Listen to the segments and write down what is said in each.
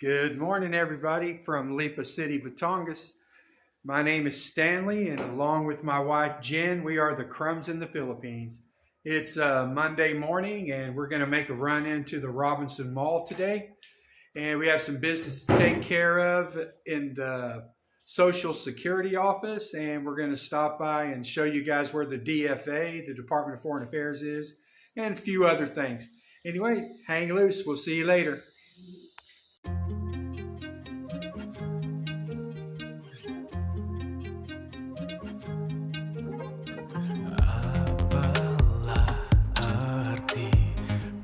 Good morning, everybody from Lipa City, Batangas. My name is Stanley, and along with my wife Jen, we are the Crumbs in the Philippines. It's Monday morning, and we're going to make a run into the Robinson Mall today. And we have some business to take care of in the Social Security office, and we're going to stop by and show you guys where the DFA, the Department of Foreign Affairs, is, and a few other things. Anyway, hang loose. We'll see you later. Apalah arti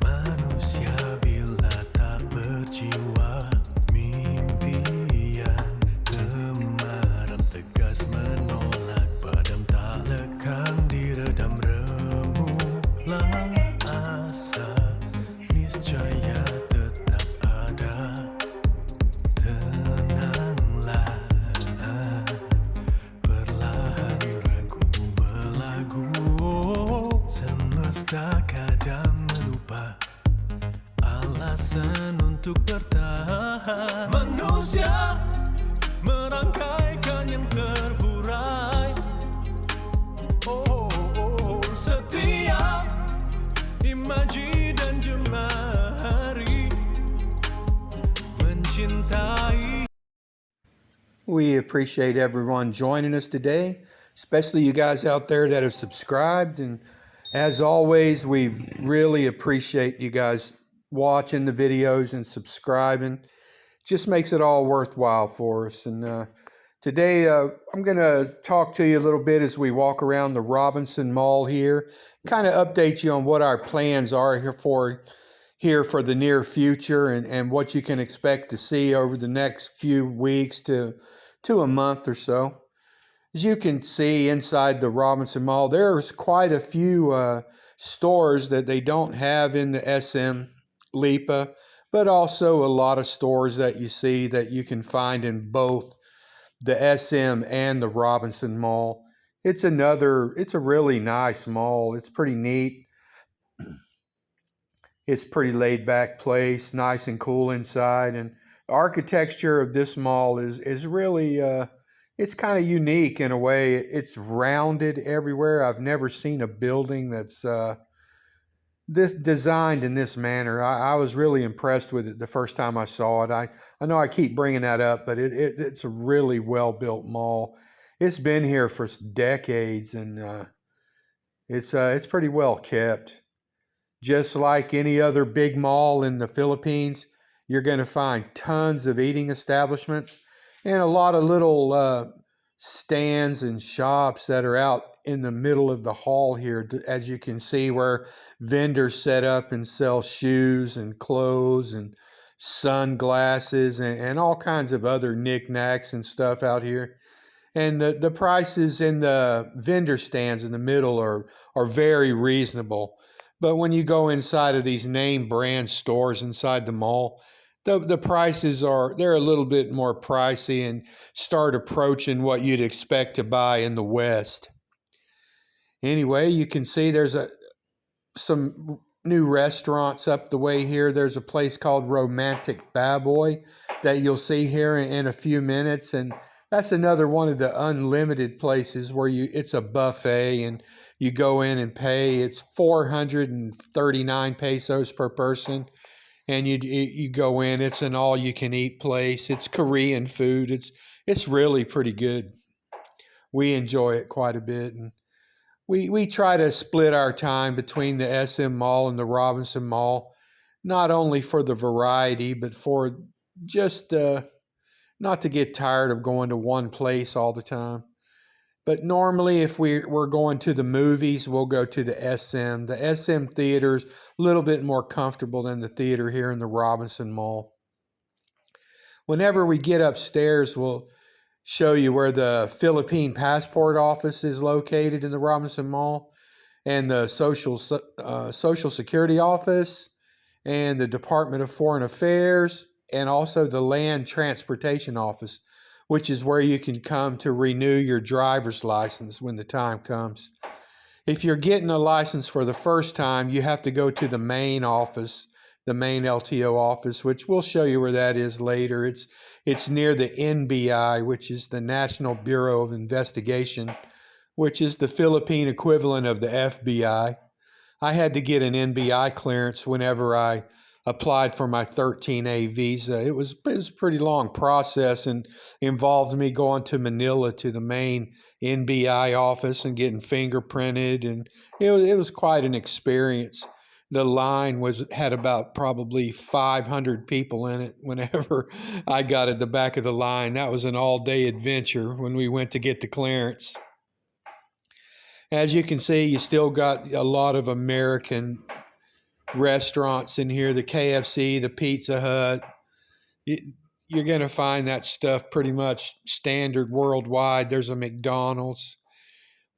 manusia bila tak berjiwa? Mimpi yang temaram tegas menolak, padam tak lekang diredam remulah asa, niscaya tetap ada. Tenanglah, perlahan ragu berlagu. Semesta kadang melupa alasan untuk bertahan. Manusia merangkaikan yang terburai. Setiap imaji dan jemari mencintai. We appreciate everyone joining us today, especially you guys out there that have subscribed. And as always, we really appreciate you guys watching the videos and subscribing. Just makes it all worthwhile for us. And today I'm going to talk to you a little bit as we walk around the Robinson Mall here, kind of update you on what our plans are here for the near future, and what you can expect to see over the next few weeks to a month or so. As you can see inside the Robinson Mall, there's quite a few stores that they don't have in the SM Lipa, but also a lot of stores that you see that you can find in both the SM and the Robinson Mall. It's a really nice mall. It's pretty neat. It's a pretty laid back place, nice and cool inside. And the architecture of this mall is really, it's kind of unique in a way. It's rounded everywhere. I've never seen a building that's this designed in this manner. I was really impressed with it the first time I saw it. I know I keep bringing that up, but it's a really well-built mall. It's been here for decades, and it's pretty well kept. Just like any other big mall in the Philippines, you're going to find tons of eating establishments and a lot of little stands and shops that are out in the middle of the hall here, as you can see, where vendors set up and sell shoes and clothes and sunglasses and all kinds of other knickknacks and stuff out here. And the prices in the vendor stands in the middle are very reasonable. But when you go inside of these name brand stores inside the mall, the prices they're a little bit more pricey and start approaching what you'd expect to buy in the West. Anyway, you can see there's some new restaurants up the way here. There's a place called Romantic Baboy that you'll see here in a few minutes, and that's another one of the unlimited places where it's a buffet and you go in and pay. It's 439 pesos per person. And you go in, it's an all-you-can-eat place. It's Korean food. It's really pretty good. We enjoy it quite a bit. And we try to split our time between the SM Mall and the Robinson Mall, not only for the variety, but for just not to get tired of going to one place all the time. But normally, if we're going to the movies, we'll go to the SM. The SM theater's a little bit more comfortable than the theater here in the Robinson Mall. Whenever we get upstairs, we'll show you where the Philippine Passport Office is located in the Robinson Mall, and the Social Security Office, and the Department of Foreign Affairs, and also the Land Transportation Office, which is where you can come to renew your driver's license when the time comes. If you're getting a license for the first time, you have to go to the main office the main LTO office, which we'll show you where that is later. It's near the NBI, which is the National Bureau of Investigation, which is the Philippine equivalent of the FBI. I had to get an NBI clearance whenever I applied for my 13A visa. It was a pretty long process and involved me going to Manila to the main NBI office and getting fingerprinted, and it was quite an experience. The line had about probably 500 people in it whenever I got at the back of the line. That was an all-day adventure when we went to get the clearance. As you can see, you still got a lot of American restaurants in here, the KFC, the Pizza Hut. You're going to find that stuff pretty much standard worldwide. There's a McDonald's.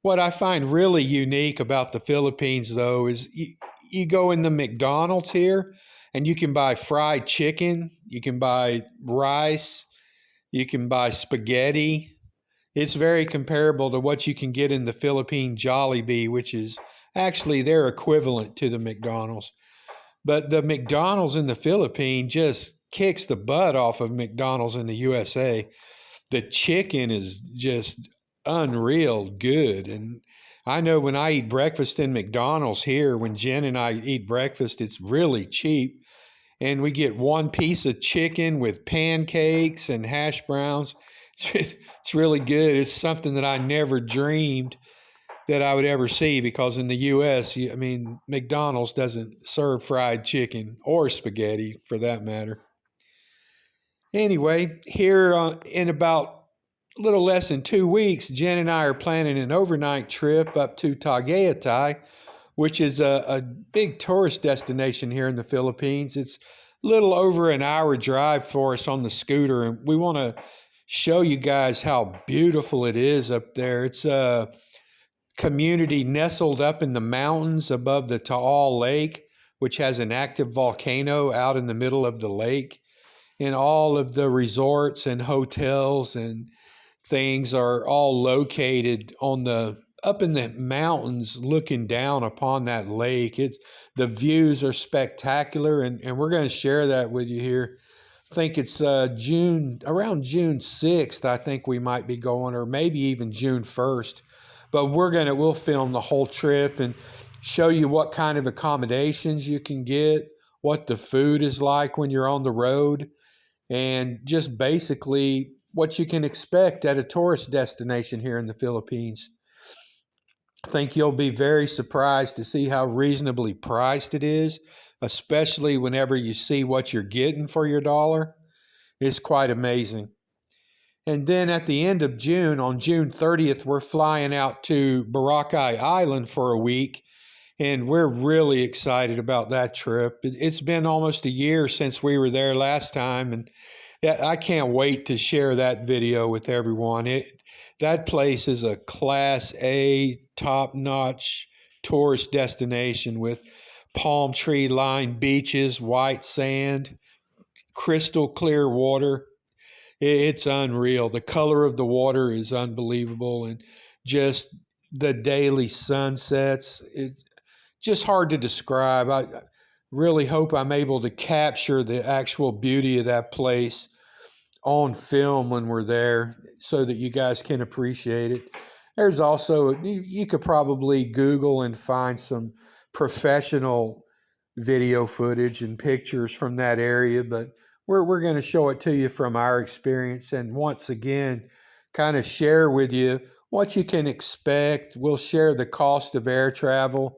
What I find really unique about the Philippines, though, is you go in the McDonald's here and you can buy fried chicken, you can buy rice, you can buy spaghetti. It's very comparable to what you can get in the Philippine Jollibee, which is actually their equivalent to the McDonald's. But the McDonald's in the Philippines just kicks the butt off of McDonald's in the USA. The chicken is just unreal good. And I know when I eat breakfast in McDonald's here, when Jen and I eat breakfast, it's really cheap. And we get one piece of chicken with pancakes and hash browns. It's really good. It's something that I never dreamed that I would ever see, because in the U.S., McDonald's doesn't serve fried chicken or spaghetti for that matter. Anyway, here in about a little less than 2 weeks, Jen and I are planning an overnight trip up to Tagaytay, which is a big tourist destination here in the Philippines. It's a little over an hour drive for us on the scooter, and we want to show you guys how beautiful it is up there. It's a community nestled up in the mountains above the Taal Lake, which has an active volcano out in the middle of the lake. And all of the resorts and hotels and things are all located up in the mountains looking down upon that lake. The views are spectacular, and we're going to share that with you here. I think it's around June 6th, I think we might be going, or maybe even June 1st. But we'll film the whole trip and show you what kind of accommodations you can get, what the food is like when you're on the road, and just basically what you can expect at a tourist destination here in the Philippines. I think you'll be very surprised to see how reasonably priced it is, especially whenever you see what you're getting for your dollar. It's quite amazing. And then at the end of June, on June 30th, we're flying out to Boracay Island for a week, and we're really excited about that trip. It's been almost a year since we were there last time, and I can't wait to share that video with everyone. That place is a Class A, top-notch tourist destination with palm tree-lined beaches, white sand, crystal clear water. It's unreal. The color of the water is unbelievable, and just the daily sunsets, it's just hard to describe. I really hope I'm able to capture the actual beauty of that place on film when we're there so that you guys can appreciate it. There's also, you could probably Google and find some professional video footage and pictures from that area, but we're going to show it to you from our experience, and once again kind of share with you what you can expect. We'll share the cost of air travel.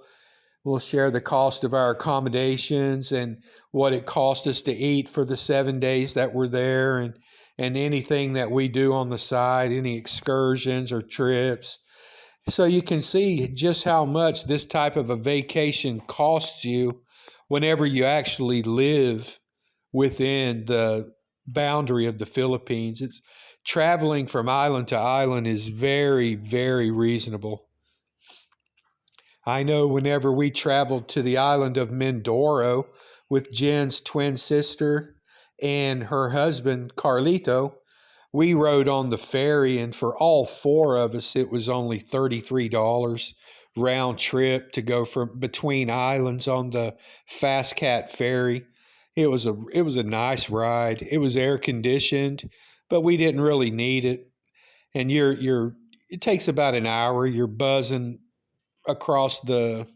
We'll share the cost of our accommodations and what it cost us to eat for the 7 days that we're there, and anything that we do on the side, any excursions or trips. So you can see just how much this type of a vacation costs you whenever you actually live within the boundary of the Philippines. It's traveling from island to island is very, very reasonable. I know whenever we traveled to the island of Mindoro with Jen's twin sister and her husband, Carlito, we rode on the ferry, and for all four of us, it was only $33 round trip to go from between islands on the Fast Cat ferry. It was a nice ride. It was air conditioned, but we didn't really need it. And it takes about an hour. You're buzzing across the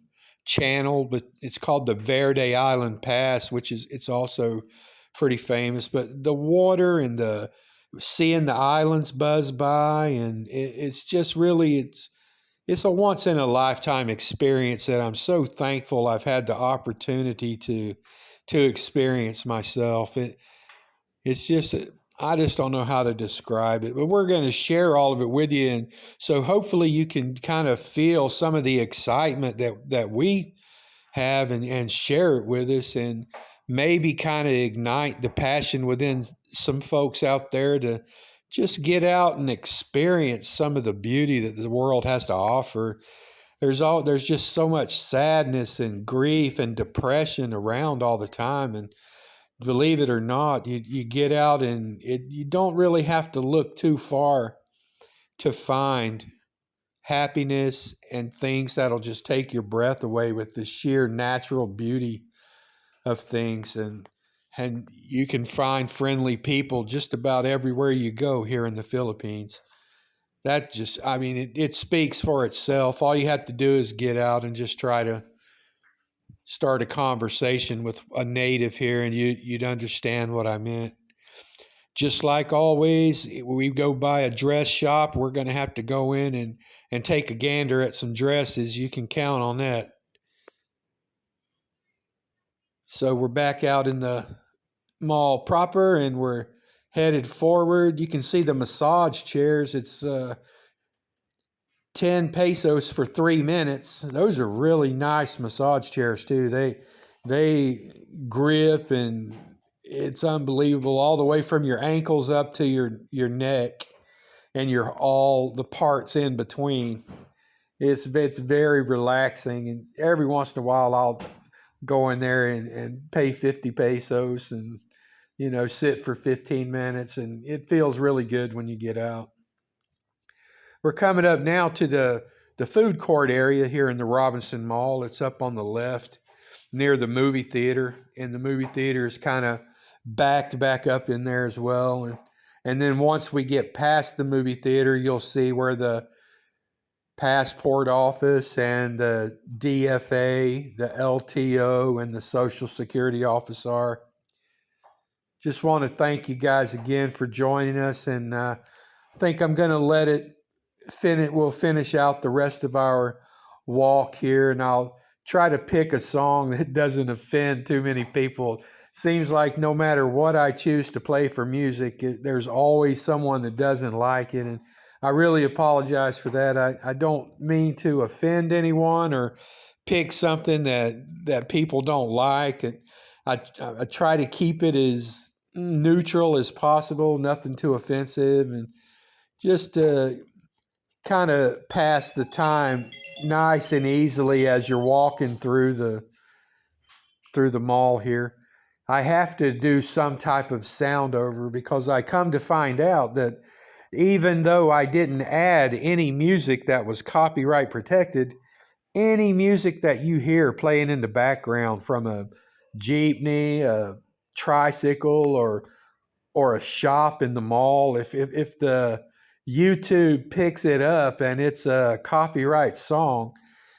channel, but it's called the Verde Island Pass, which is it's also pretty famous. But the water and the seeing the islands buzz by, and it's just really it's a once in a lifetime experience that I'm so thankful I've had the opportunity to experience myself. It's just I just don't know how to describe it, but we're going to share all of it with you, and so hopefully you can kind of feel some of the excitement that we have and share it with us, and maybe kind of ignite the passion within some folks out there to just get out and experience some of the beauty that the world has to offer. There's just so much sadness and grief and depression around all the time, and believe it or not, you get out and you don't really have to look too far to find happiness and things that'll just take your breath away with the sheer natural beauty of things. And you can find friendly people just about everywhere you go here in the Philippines. That just, I mean, it speaks for itself. All you have to do is get out and just try to start a conversation with a native here, and you'd understand what I meant. Just like always, we go by a dress shop, we're going to have to go in and take a gander at some dresses. You can count on that. So we're back out in the mall proper, and we're headed forward. You can see the massage chairs. It's 10 pesos for 3 minutes. Those are really nice massage chairs too. They grip, and it's unbelievable, all the way from your ankles up to your neck and all the parts in between. It's very relaxing, and every once in a while I'll go in there and pay 50 pesos and sit for 15 minutes, and it feels really good when you get out. We're coming up now to the food court area here in the Robinson Mall. It's up on the left near the movie theater, and the movie theater is kind of backed back up in there as well. And then once we get past the movie theater, you'll see where the passport office and the DFA, the LTO, and the Social Security office are. Just want to thank you guys again for joining us, and I think I'm going to let it finish. We'll finish out the rest of our walk here, and I'll try to pick a song that doesn't offend too many people. Seems like no matter what I choose to play for music, there's always someone that doesn't like it, and I really apologize for that. I don't mean to offend anyone or pick something that people don't like. I try to keep it as neutral as possible, nothing too offensive, and just to kind of pass the time nice and easily as you're walking through the mall here. I have to do some type of sound over because I come to find out that even though I didn't add any music that was copyright protected, any music that you hear playing in the background from a jeepney, a tricycle, or a shop in the mall, if the YouTube picks it up and it's a copyright song,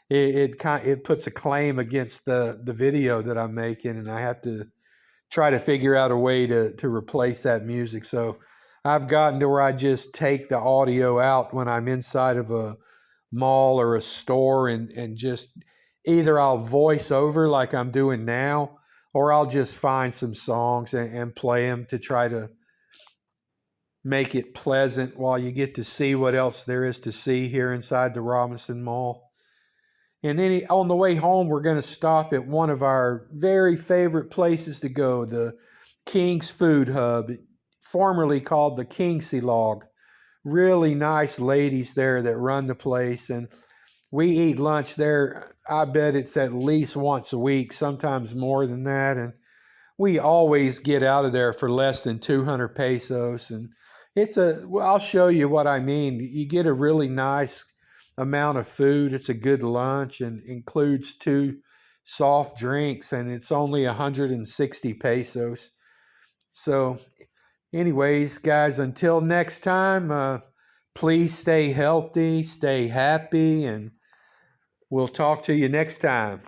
it puts a claim against the video that I'm making, and I have to try to figure out a way to replace that music. So I've gotten to where I just take the audio out when I'm inside of a mall or a store, and just either I'll voice over like I'm doing now, or I'll just find some songs and play them to try to make it pleasant while you get to see what else there is to see here inside the Robinson Mall. And then on the way home, we're going to stop at one of our very favorite places to go, the King's Food Hub, formerly called the Kingsilog. Really nice ladies there that run the place, and we eat lunch there. I bet it's at least once a week, sometimes more than that, and we always get out of there for less than 200 pesos. And I'll show you what I mean. You get a really nice amount of food. It's a good lunch and includes two soft drinks, and it's only 160 pesos. So, anyways, guys, until next time, please stay healthy, stay happy, and we'll talk to you next time.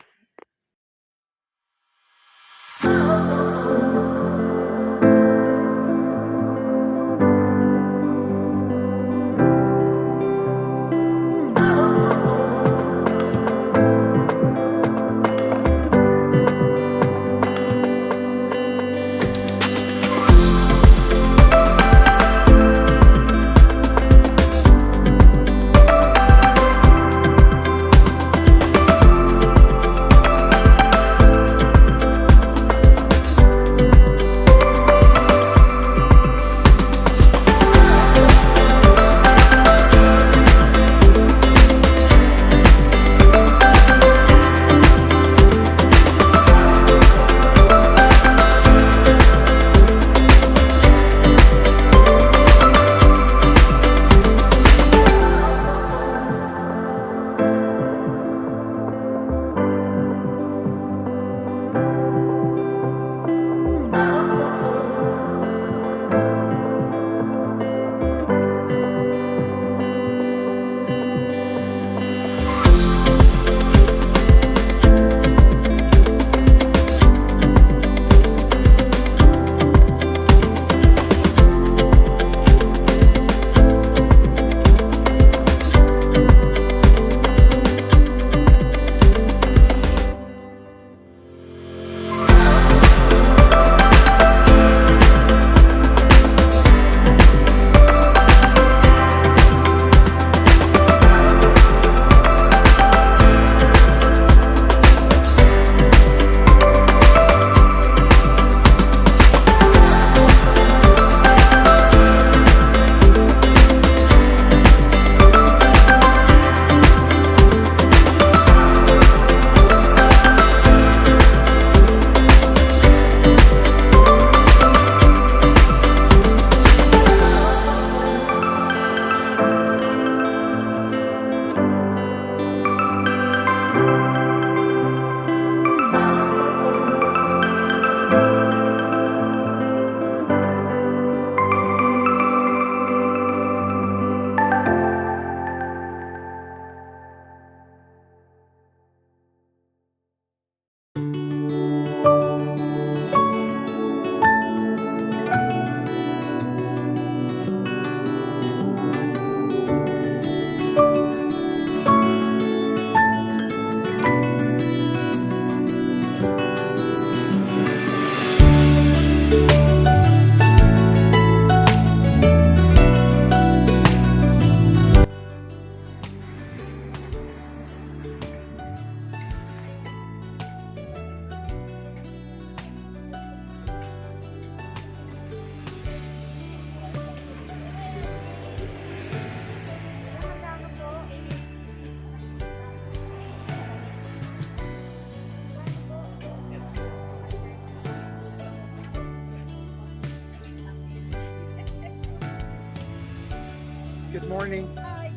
Good morning. Hi,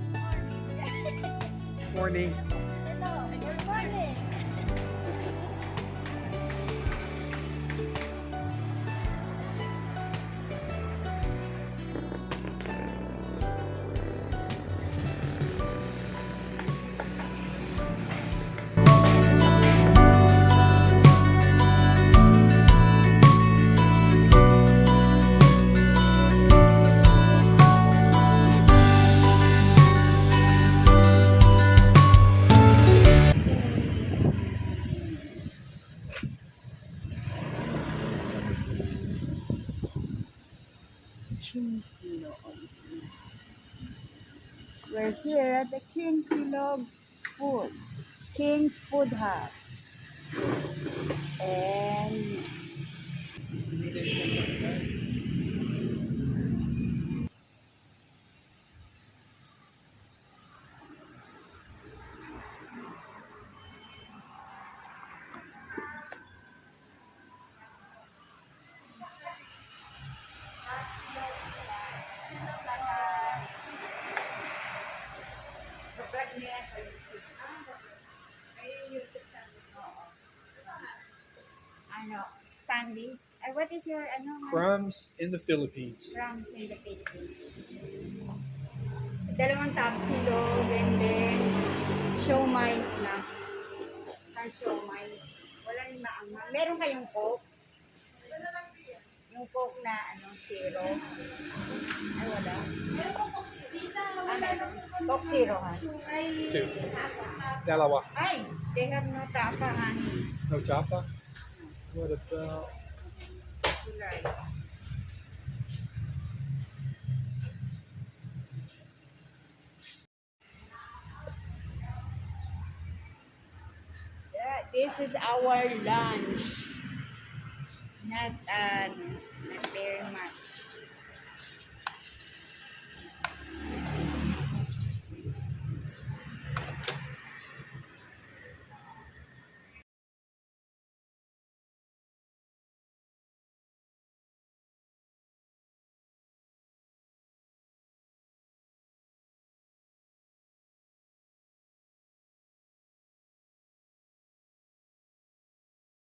good morning. Morning. Hello, good morning. We're here at the King's Silog Food, King's Food Hub. And What is your ano? Crumbs in the Philippines. Crumbs in the Philippines. Dalawang tapsilog and then siomai na. Isang siomai. Wala rin maanghang. Meron kayong Coke? Yung Coke na ano, zero. Ay, wala. Meron po Coke zero. Ano? Coke zero, ha? Two. Dalawa. Ay, they have no tapa, honey. No tapa? What about... July. Yeah, this is our lunch. Not